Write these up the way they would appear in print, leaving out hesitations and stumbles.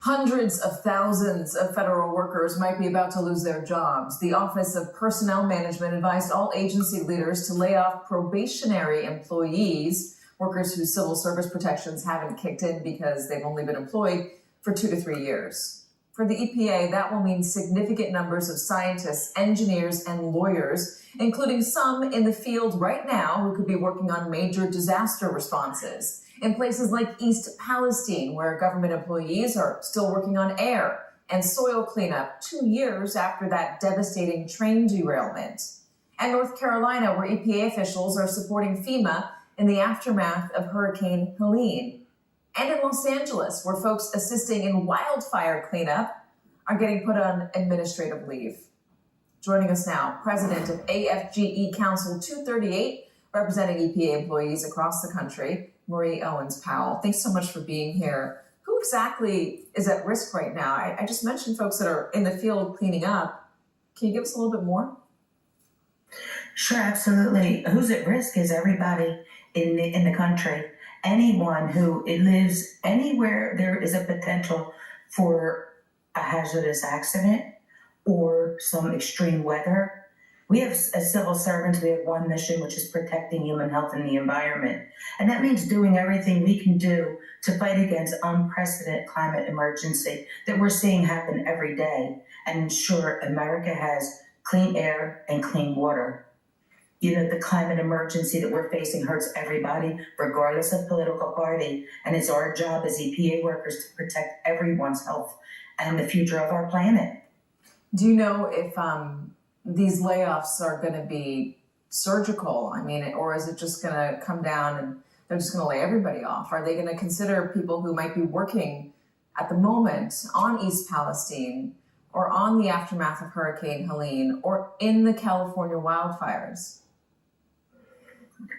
Hundreds of thousands of federal workers might be about to lose their jobs. The Office of Personnel Management advised all agency leaders to lay off probationary employees, workers whose civil service protections haven't kicked in because they've only been employed for 2 to 3 years. For the EPA, that will mean significant numbers of scientists, engineers, and lawyers, including some in the field right now who could be working on major disaster responses in places like East Palestine, where government employees are still working on air and soil cleanup 2 years after that devastating train derailment. And North Carolina, where EPA officials are supporting FEMA in the aftermath of Hurricane Helene. And in Los Angeles, where folks assisting in wildfire cleanup are getting put on administrative leave. Joining us now, President of AFGE Council 238, representing EPA employees across the country, Marie Owens-Powell. Thanks so much for being here. Who exactly is at risk right now? I just mentioned folks that are in the field cleaning up. Can you give us a little bit more? Sure, absolutely. Who's at risk is everybody in the country. Anyone who lives anywhere there is a potential for a hazardous accident or some extreme weather. We have, as civil servants, we have one mission, which is protecting human health and the environment. And that means doing everything we can do to fight against unprecedented climate emergency that we're seeing happen every day and ensure America has clean air and clean water. You know, the climate emergency that we're facing hurts everybody, regardless of political party. And it's our job as EPA workers to protect everyone's health and the future of our planet. Do you know if these layoffs are going to be surgical? I mean, or is it just going to come down and they're just going to lay everybody off? Are they going to consider people who might be working at the moment on East Palestine or on the aftermath of Hurricane Helene or in the California wildfires?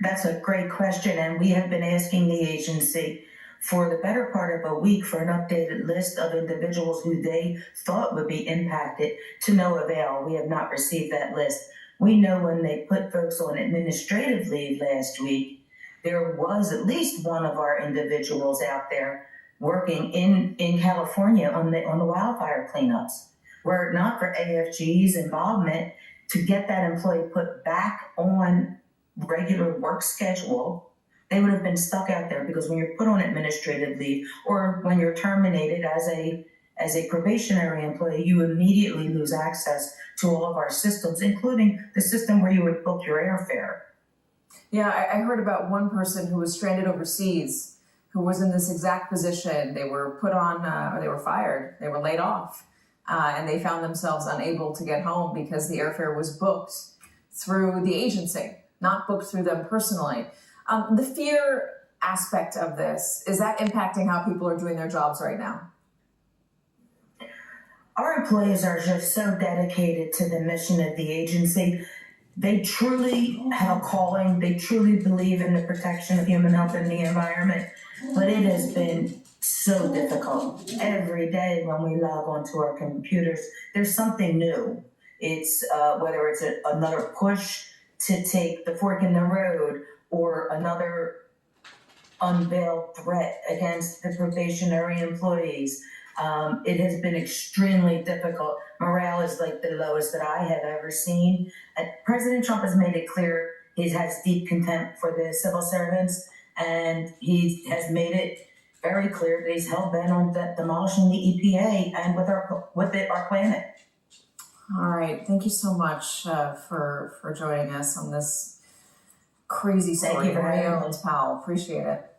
That's a great question, and we have been asking the agency for the better part of a week for an updated list of individuals who they thought would be impacted, to no avail. We have not received that list. We know when they put folks on administrative leave last week, there was at least one of our individuals out there working in California on the wildfire cleanups. Were it not for AFG's involvement to get that employee put back on regular work schedule, they would have been stuck out there, because when you're put on administrative leave or when you're terminated as a probationary employee, you immediately lose access to all of our systems, including the system where you would book your airfare. Yeah, I heard about one person who was stranded overseas, who was in this exact position. They were put on, or they were fired, they were laid off, and they found themselves unable to get home because the airfare was booked through the agency, not booked through them personally. The fear aspect of this, is that impacting how people are doing their jobs right now? Our employees are just so dedicated to the mission of the agency. They truly have a calling. They truly believe in the protection of human health and the environment. But it has been so difficult. Every day when we log onto our computers, there's something new. It's whether it's another push to take the fork in the road or another unveiled threat against the probationary employees. It has been extremely difficult. Morale is like the lowest that I have ever seen. President Trump has made it clear he has deep contempt for the civil servants, and he has made it very clear that he's hell-bent on demolishing the EPA and with our planet. All right. Thank you so much for joining us on this crazy story. Thank you for Marie Owens-Powell. Appreciate it.